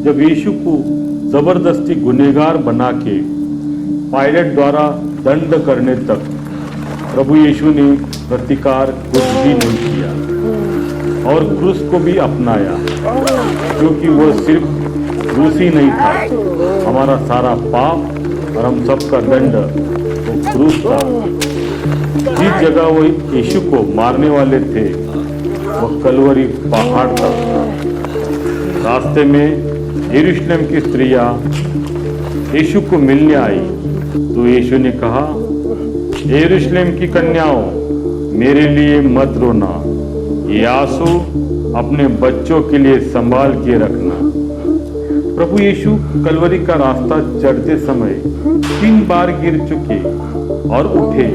जब यीशु को जबरदस्ती गुनहगार बना के पायलट द्वारा दंड करने तक प्रभु यीशु ने प्रतिकार कुछ भी नहीं किया और क्रूस को भी अपनाया, क्योंकि वह सिर्फ क्रूस ही नहीं था, हमारा सारा पाप और हम सबका दंड वो क्रूस था। जिस जगह वो यीशु को मारने वाले थे वह कलवरी पहाड़ था। रास्ते में यरूशलेम की स्त्रियां यीशु को मिलने आई तो यीशु ने कहा, यरूशलेम की कन्याओं, मेरे लिए मत रोना, ये आंसू अपने बच्चों के लिए संभाल के रखना। प्रभु यीशु कलवरी का रास्ता चढ़ते समय 3 बार गिर चुके और उठे,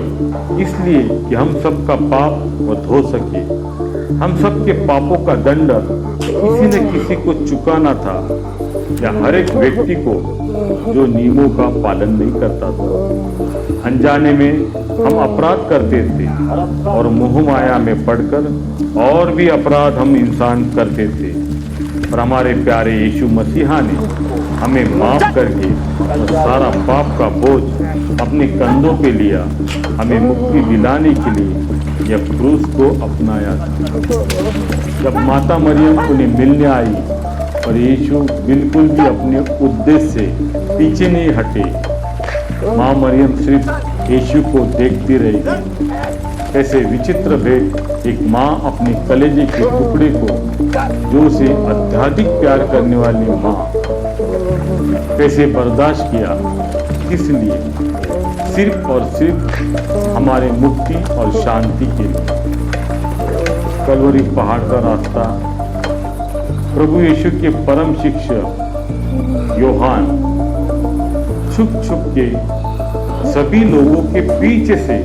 इसलिए कि हम सबका पाप वो धो सके। हम सबके पापों का दंड किसी न किसी को चुकाना था, या हर एक व्यक्ति को जो नियमों का पालन नहीं करता था। अनजाने में हम अपराध करते थे और मोह माया में पड़कर और भी अपराध हम इंसान करते थे, पर हमारे प्यारे यीशु मसीहा ने हमें माफ करके सारा पाप का बोझ अपने कंधों पे लिया, हमें मुक्ति दिलाने के लिए यह क्रूस को अपनाया था। जब माता मरियम उन्हें मिलने आई और यीशु बिल्कुल भी अपने उद्देश्य से पीछे नहीं हटे, माँ मरियम सिर्फ यीशु को देखती रही। कैसे विचित्र भेंट एक माँ अपने कलेजे के टुकड़े को, जो उसे अत्यधिक प्यार करने वाली माँ, कैसे बर्दाश्त किया, किस लिए? सिर्फ और सिर्फ हमारे मुक्ति और शांति के लिए। कलवरी पहाड़ का रास्ता प्रभु यीशु के परम शिक्षक यूहन्ना छुप छुप के सभी लोगों के पीछे से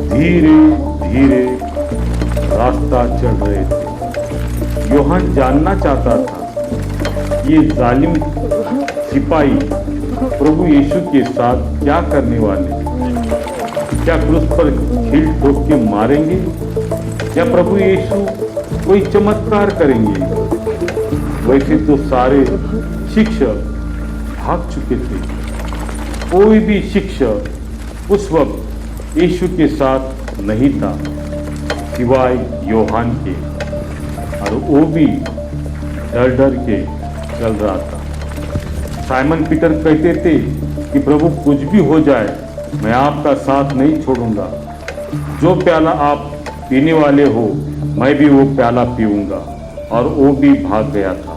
धीरे धीरे रास्ता चढ़ रहे थे। यूहन्ना जानना चाहता था ये जालिम सिपाही प्रभु यीशु के साथ क्या करने वाले, क्या क्रूस पर खील ठोक के मारेंगे या प्रभु यीशु कोई चमत्कार करेंगे। वैसे तो सारे शिक्षक भाग चुके थे, कोई भी शिक्षक उस वक्त यीशु के साथ नहीं था सिवाय यूहन्ना के, और वो भी डर डर के चल रहा था। साइमन पीटर कहते थे कि प्रभु कुछ भी हो जाए मैं आपका साथ नहीं छोड़ूंगा, जो प्याला आप पीने वाले हो मैं भी वो प्याला पीऊंगा, और वो भी भाग गया था।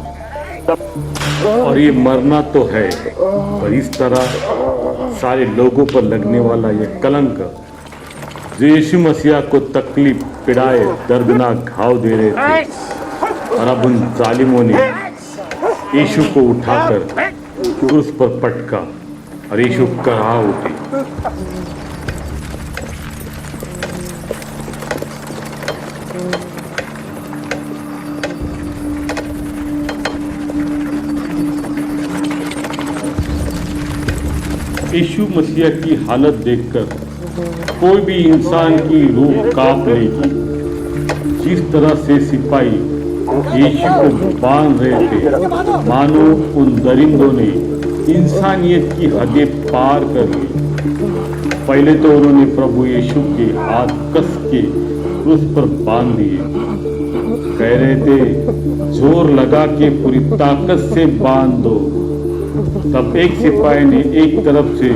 और ये मरना तो है, पर इस तरह सारे लोगों पर लगने वाला ये कलंक जो यीशु मसीहा को तकलीफ, पीड़ाए, दर्दनाक घाव दे रहे थे, और अब उन जालिमों ने यीशु को उठाकर क्रूस पर पटका और यीशु कराह उठे। यीशु मसीहा की हालत देखकर कोई भी इंसान की रूह कांप लेगी। जिस तरह से सिपाही यीशु को बांध रहे थे, मानो उन दरिंदों ने इंसानियत की हदें पार कर ली। पहले तो उन्होंने प्रभु यीशु के हाथ कस के क्रूस पर बांध दिए, कह रहे थे जोर लगा के पूरी ताकत से बांध दो। तब एक सिपाही ने एक तरफ से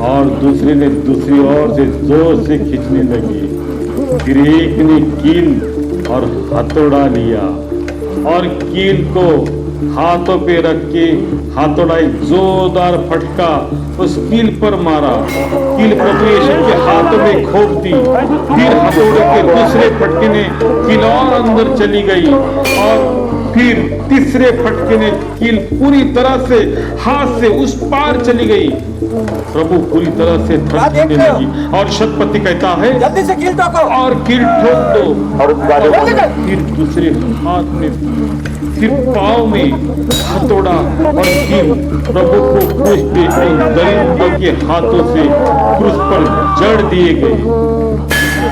और दूसरे ने दूसरी ओर से जोर से खींचने लगे। फिर एक ने कील और हथौड़ा लिया और कील को हाथों पे रख के हथौड़ा एक जोरदार फटका उस कील पर मारा। कील प्रभु यीशु के हाथों में खोप दी। फिर हथौड़े के दूसरे फटके ने कील और अंदर चली गई, और फिर तीसरे फटके ने कील पूरी तरह से हाथ से उस पार चली गई। प्रभु पूरी तरह से थकने लगी और शतपति कहता है जल्दी से कील ठोको और कील ठोक दो। और फिर दूसरे हाथ में, फिर पाँव में हथौड़ा और कील प्रभु को क्रूस पे दरिंदों के हाथों से क्रूस पर जड़ दिए गए।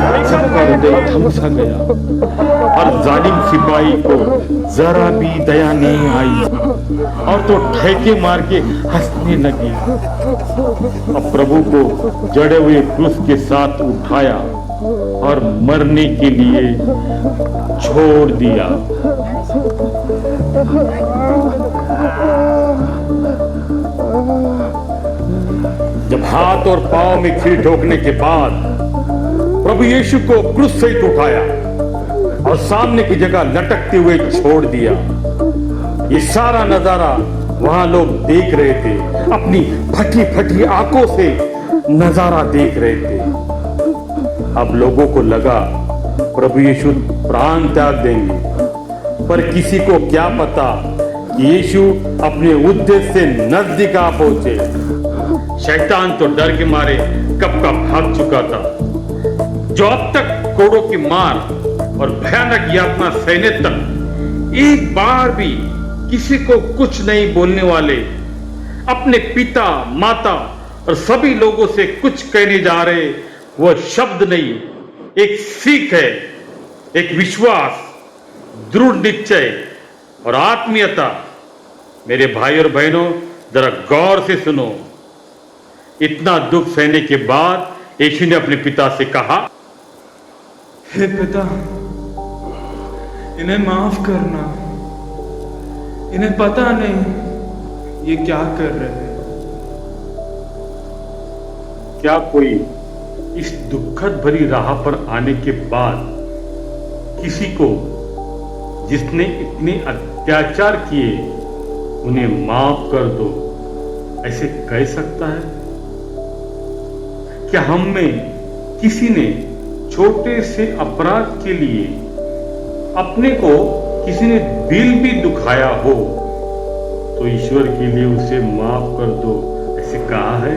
सबका हृदय थम सा गया और जालिम सिपाही को जरा भी दया नहीं आई और तो ठेके मार के हंसने लगी। अब प्रभु को जड़े हुए क्रूस के साथ उठाया और मरने के लिए छोड़ दिया। जब हाथ और पांव में खील ठोकने के बाद प्रभु यीशु को क्रूस सहित उठाया और सामने की जगह लटकते हुए छोड़ दिया, ये सारा नजारा वहां लोग देख रहे थे, अपनी फटी फटी आंखों से नजारा देख रहे थे। अब लोगों को लगा प्रभु यीशु प्राण त्याग देंगे, पर किसी को क्या पता कि यीशु अपने उद्देश्य से नजदीक आ पहुंचे। शैतान तो डर के मारे कब का भाग चुका था। जो अब तक कोड़ों की मार और भयानक यातना सहने तक एक बार भी किसी को कुछ नहीं बोलने वाले, अपने पिता माता और सभी लोगों से कुछ कहने जा रहे, वह शब्द नहीं, एक सीख है, एक विश्वास, दृढ़ निश्चय और आत्मीयता। मेरे भाई और बहनों, जरा गौर से सुनो। इतना दुख सहने के बाद यीशु ने अपने पिता से कहा, हे पिता, इन्हें माफ करना, इन्हें पता नहीं ये क्या कर रहे हैं। क्या कोई इस दुखद भरी राह पर आने के बाद किसी को जिसने इतने अत्याचार किए उन्हें माफ कर दो, ऐसे कह सकता है? क्या हम में किसी ने छोटे से अपराध के लिए अपने को किसी ने दिल भी दुखाया हो तो ईश्वर के लिए उसे माफ कर दो, ऐसे कहा है?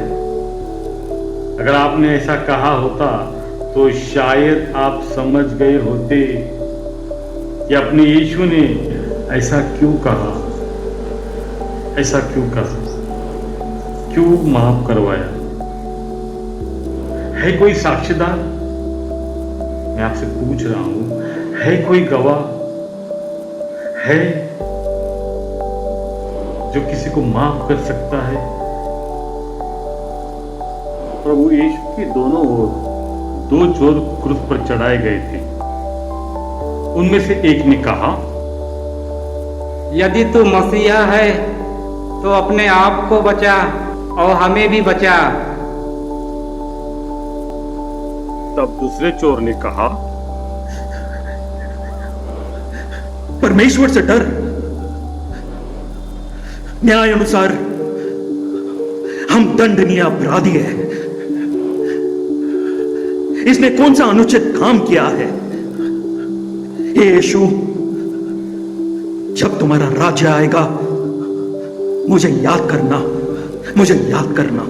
अगर आपने ऐसा कहा होता तो शायद आप समझ गए होते कि अपने यीशु ने ऐसा क्यों कहा, ऐसा क्यों कहा, क्यों माफ करवाया। है कोई साक्षीदार? मैं आपसे पूछ रहा हूं, है कोई गवाह है जो किसी को माफ कर सकता है? प्रभु यीशु के दोनों ओर दो चोर क्रूस पर चढ़ाए गए थे। उनमें से एक ने कहा, यदि तू मसीहा है तो अपने आप को बचा और हमें भी बचा। तब दूसरे चोर ने कहा, परमेश्वर से डर, न्याय अनुसार हम दंडनीय अपराधी हैं। इसने कौन सा अनुचित काम किया है? हे यीशु, जब तुम्हारा राज्य आएगा मुझे याद करना, मुझे याद करना।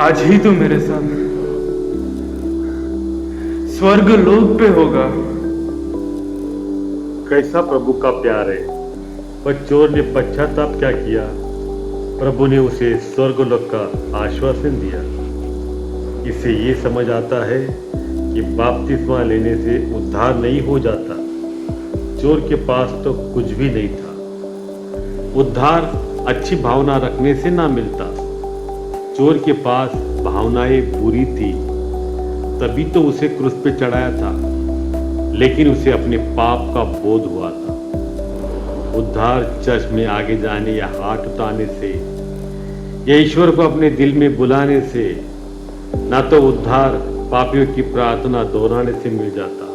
आज ही तो मेरे साथ स्वर्ग लोक पे होगा। कैसा प्रभु का प्यार है। पर चोर ने पश्चाताप क्या किया? प्रभु ने उसे स्वर्गलोक का आश्वासन दिया। इससे ये समझ आता है कि बपतिस्मा लेने से उद्धार नहीं हो जाता। चोर के पास तो कुछ भी नहीं था। उद्धार अच्छी भावना रखने से ना मिलता। चोर के पास भावनाएं बुरी थी, तभी तो उसे क्रूस पे चढ़ाया था, लेकिन उसे अपने पाप का बोध हुआ था। उद्धार चर्च में आगे जाने या हाथ उठाने से या ईश्वर को अपने दिल में बुलाने से, ना तो उद्धार पापियों की प्रार्थना दोहराने से मिल जाता।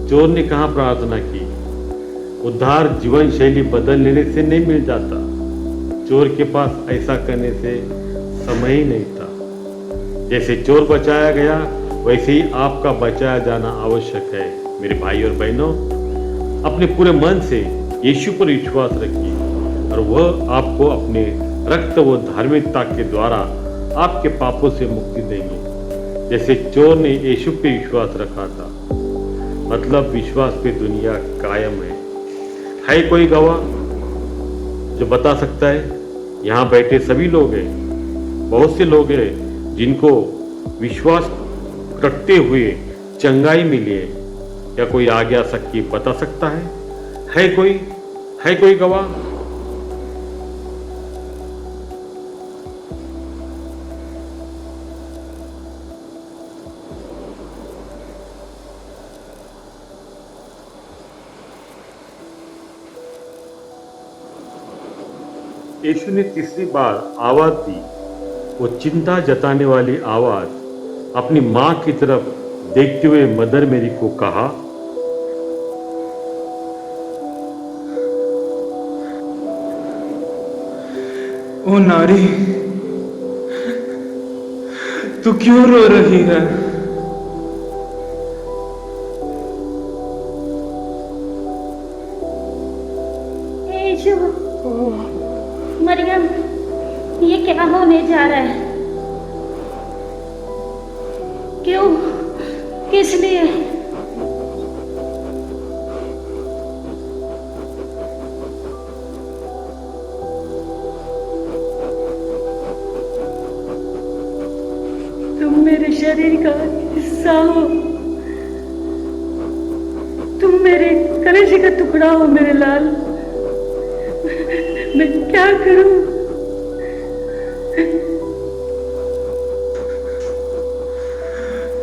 चोर ने कहाँ प्रार्थना की? उद्धार जीवन शैली बदल लेने से नहीं मिल जाता। चोर के पास ऐसा करने से समय ही नहीं था। जैसे चोर बचाया गया, वैसे ही आपका बचाया जाना आवश्यक है। मेरे भाई और बहनों, अपने पूरे मन से यीशु पर विश्वास रखिए और वह आपको अपने रक्त व धार्मिकता के द्वारा आपके पापों से मुक्ति देंगे। जैसे चोर ने यीशु पे विश्वास रखा था। मतलब विश्वास पे दुनिया कायम है कोई गवाह जो बता सकता है? यहाँ बैठे सभी लोग हैं। बहुत से लोग हैं जिनको विश्वास रखते हुए चंगाई मिली है। क्या कोई आगे आ सकती बता सकता है? है कोई गवाह? यीशु ने तीसरी बार आवाज दी। वो चिंता जताने वाली आवाज अपनी मां की तरफ देखते हुए मदर मेरी को कहा, ओ नारी, तू क्यों रो रही है? यीशु, मरियम, ये क्या होने जा रहा है? क्यों? किस लिए? तुम मेरे शरीर का हिस्सा हो, तुम मेरे कलेजे का टुकड़ा हो मेरे लाल। मैं क्या करूं?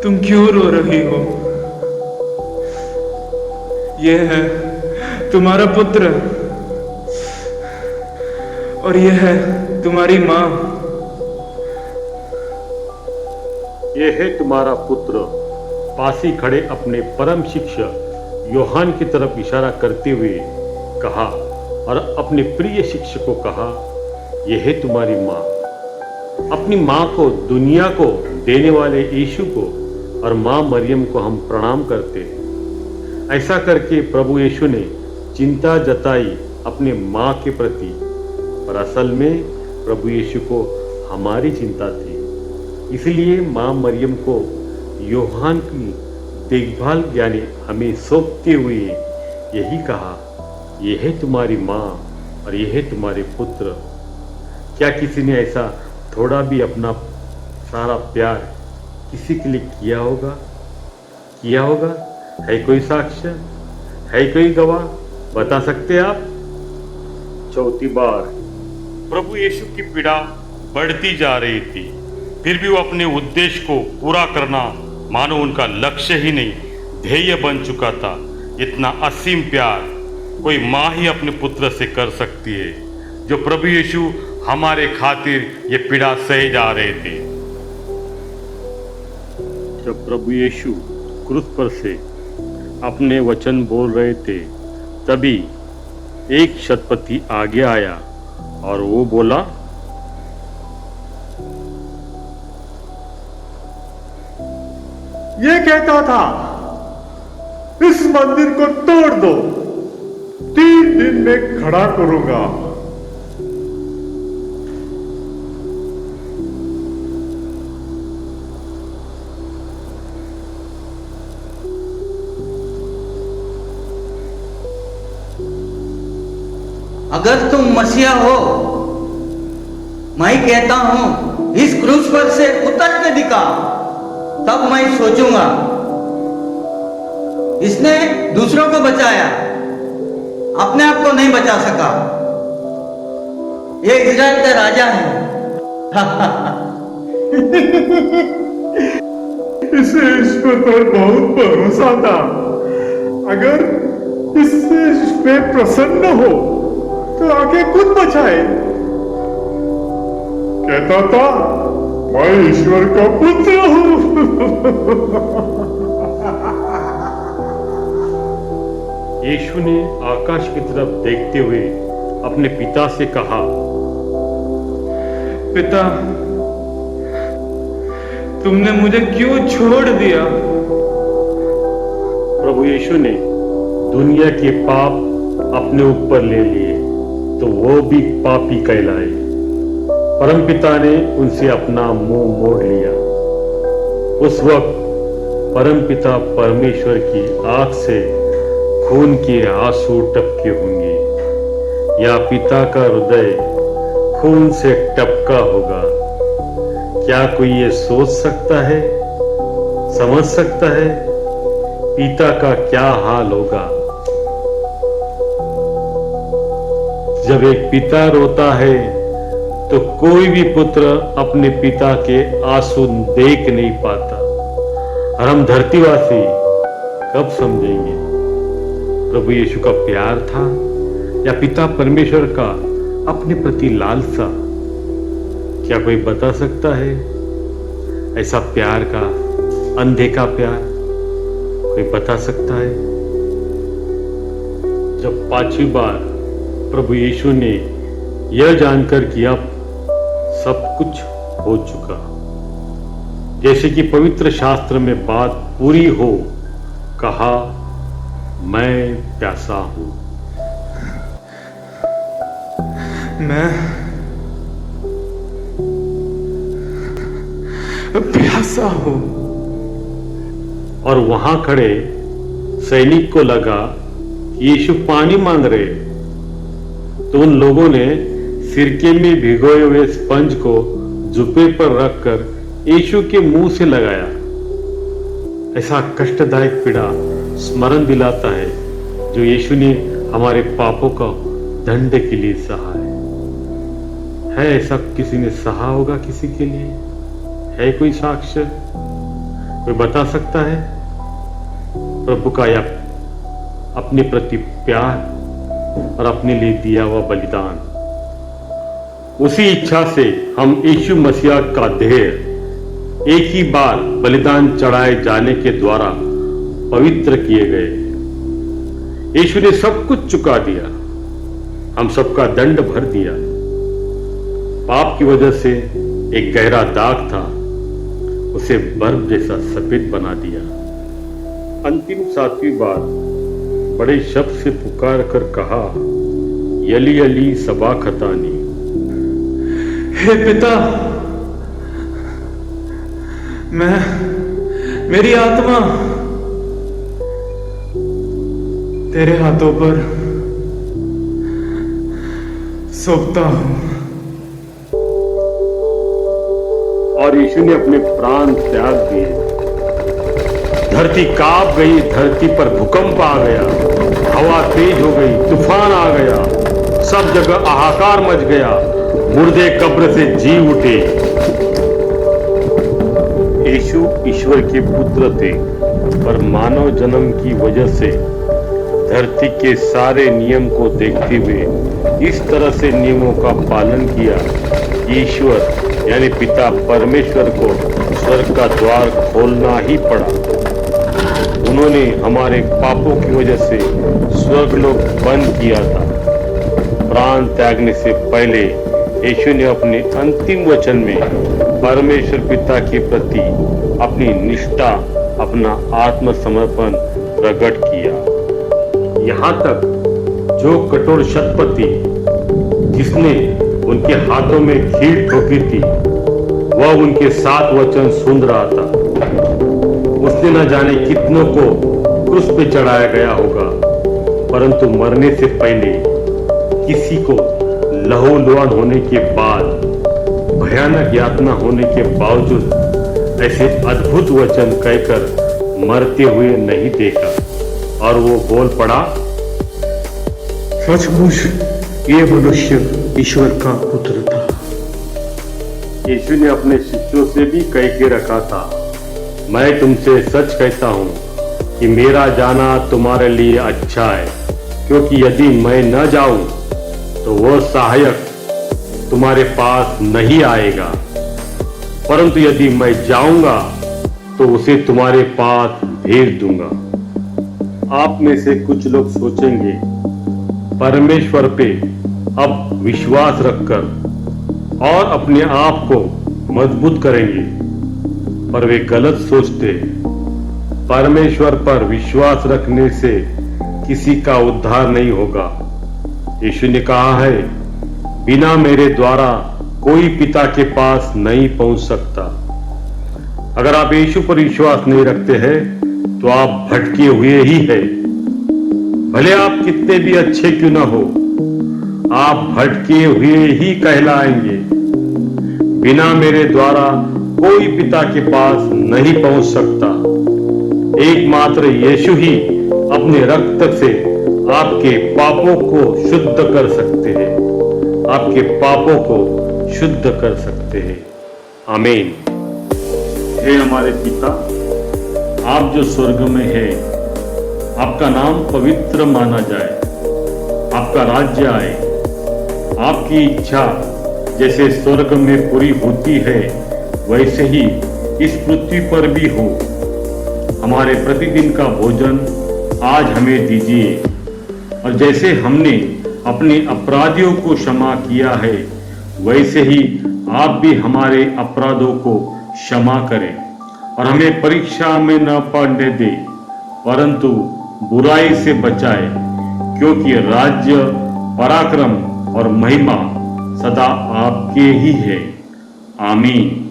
तुम क्यों रो रही हो? यह है तुम्हारा पुत्र और यह है तुम्हारी मां। यह है तुम्हारा पुत्र। पास ही खड़े अपने परम शिक्षक यूहन्ना की तरफ इशारा करते हुए कहा और अपने प्रिय शिक्षक को कहा, यह है तुम्हारी मां। अपनी मां को, दुनिया को देने वाले यीशु को और मां मरियम को हम प्रणाम करते हैं। ऐसा करके प्रभु यीशु ने चिंता जताई अपने मां के प्रति, पर असल में प्रभु यीशु को हमारी चिंता थी। इसलिए मां मरियम को यूहन्ना की देखभाल यानी हमें सौंपते हुए यही कहा, यह है तुम्हारी मां और यह है तुम्हारे पुत्र। क्या किसी ने ऐसा थोड़ा भी अपना सारा प्यार किसी के लिए किया होगा? है कोई साक्ष्य? है कोई गवाह? बता सकते आप? चौथी बार प्रभु यीशु की पीड़ा बढ़ती जा रही थी, फिर भी वो अपने उद्देश्य को पूरा करना मानो उनका लक्ष्य ही नहीं, ध्येय बन चुका था। इतना असीम प्यार कोई माँ ही अपने पुत्र से कर सकती है, जो प्रभु यीशु हमारे खातिर ये पीड़ा सहे जा रहे थे। जब प्रभु यीशु क्रूस पर से अपने वचन बोल रहे थे, तभी एक शतपति आगे आया और वो बोला, ये कहता था, इस मंदिर को तोड़ दो, 3 दिन में खड़ा करूंगा। अगर तुम मसीहा हो, मैं कहता हूं इस क्रूस पर से उतर के दिखा, तब मैं सोचूंगा। इसने दूसरों को बचाया, अपने आप को नहीं बचा सका। ये इजराइल का राजा है। इसे ईश्वर पर बहुत भरोसा था। अगर इससे वे प्रसन्न हो तो आगे खुद बचाए। कहता था, मैं ईश्वर का पुत्र हूं। यीशु ने आकाश की तरफ देखते हुए अपने पिता से कहा, पिता, तुमने मुझे क्यों छोड़ दिया? प्रभु यीशु ने दुनिया के पाप अपने ऊपर ले लिए तो वो भी पापी कहलाए। परमपिता ने उनसे अपना मुंह मोड़ लिया। उस वक्त परमपिता परमेश्वर की आंख से खून के आंसू टपके होंगे, या पिता का हृदय खून से टपका होगा। क्या कोई ये सोच सकता है, समझ सकता है पिता का क्या हाल होगा? जब एक पिता रोता है तो कोई भी पुत्र अपने पिता के आंसू देख नहीं पाता। और हम धरतीवासी कब समझेंगे प्रभु यीशु का प्यार था या पिता परमेश्वर का अपने प्रति लालसा? क्या कोई बता सकता है ऐसा प्यार का, अंधे का प्यार? कोई बता सकता है? जब 5वीं बार प्रभु यीशु ने यह जानकर कि अब सब कुछ हो चुका, जैसे कि पवित्र शास्त्र में बात पूरी हो, कहा, मैं प्यासा हूं। मैं प्यासा हूं। और वहां खड़े सैनिक को लगा कि यीशु पानी मांग रहे, तो उन लोगों ने सिरके में भिगोए हुए स्पंज को जुबे पर रखकर यीशु के मुंह से लगाया। ऐसा कष्टदायक पीड़ा स्मरण दिलाता है जो यीशु ने हमारे पापों का दंड के लिए सहा है ऐसा किसी ने सहा होगा किसी के लिए? है कोई साक्ष्य? कोई बता सकता है प्रभु का या अपने प्रति प्यार और अपने लिए दिया हुआ बलिदान? उसी इच्छा से हम यीशु मसीह का देह एक ही बार बलिदान चढ़ाए जाने के द्वारा पवित्र किए गए। यीशु ने सब कुछ चुका दिया, हम सबका दंड भर दिया। पाप की वजह से एक गहरा दाग था, उसे बर्फ जैसा सफेद बना दिया। अंतिम 7वीं बार बड़े शब्द से पुकार कर कहा, यली यली सबाखतानी। हे पिता, मेरी आत्मा तेरे हाथों पर सौंपता हूं। और यीशु ने अपने प्राण त्याग दिए। धरती कांप गई, धरती पर भूकंप आ गया, हवा तेज हो गई, तूफान आ गया, सब जगह हाहाकार मच गया, मुर्दे कब्र से जी उठे। यीशु ईश्वर के पुत्र थे, पर मानव जन्म की वजह से धरती के सारे नियम को देखते हुए इस तरह से नियमों का पालन किया कि ईश्वर यानी पिता परमेश्वर को स्वर्ग का द्वार खोलना ही पड़ा। उन्होंने हमारे पापों की वजह से स्वर्गलोक बंद किया था। प्राण त्यागने से पहले यीशु ने अपने अंतिम वचन में परमेश्वर पिता के प्रति अपनी निष्ठा, अपना आत्मसमर्पण प्रकट किया। यहाँ तक जो कठोर शतपति जिसने उनके हाथों में खीर ठोकी थी, वह उनके 7 वचन सुन रहा था। उसने न जाने कितनों को क्रूस पे चढ़ाया गया होगा, परंतु मरने से पहले किसी को लहूलुहान होने के बाद, भयानक यातना होने के बावजूद ऐसे अद्भुत वचन कहकर मरते हुए नहीं देखा। और वो बोल पड़ा, सचमुच ये मनुष्य ईश्वर का पुत्र था। यीशु ने अपने शिष्यों से भी कह के रखा था, मैं तुमसे सच कहता हूं कि मेरा जाना तुम्हारे लिए अच्छा है, क्योंकि यदि मैं न जाऊं तो वह सहायक तुम्हारे पास नहीं आएगा, परंतु यदि मैं जाऊंगा तो उसे तुम्हारे पास भेज दूंगा। आप में से कुछ लोग सोचेंगे, परमेश्वर पे अब विश्वास रखकर और अपने आप को मजबूत करेंगे, पर वे गलत सोचते। परमेश्वर पर विश्वास रखने से किसी का उद्धार नहीं होगा। यीशु ने कहा है, बिना मेरे द्वारा कोई पिता के पास नहीं पहुंच सकता। अगर आप यीशु पर विश्वास नहीं रखते हैं तो आप भटके हुए ही हैं। भले आप कितने भी अच्छे क्यों ना हो, आप भटके हुए ही कहलाएंगे। बिना मेरे द्वारा कोई पिता के पास नहीं पहुंच सकता। एकमात्र यीशु ही अपने रक्त से आपके पापों को शुद्ध कर सकते हैं, आपके पापों को शुद्ध कर सकते हैं। आमीन। हे हमारे पिता, आप जो स्वर्ग में है, आपका नाम पवित्र माना जाए, आपका राज्य आए, आपकी इच्छा जैसे स्वर्ग में पूरी होती है वैसे ही इस पृथ्वी पर भी हो। हमारे प्रतिदिन का भोजन आज हमें दीजिए, और जैसे हमने अपने अपराधियों को क्षमा किया है वैसे ही आप भी हमारे अपराधों को क्षमा करें, और हमें परीक्षा में न पड़ने दे परंतु बुराई से बचाए, क्योंकि राज्य, पराक्रम और महिमा सदा आपके ही है। आमीन।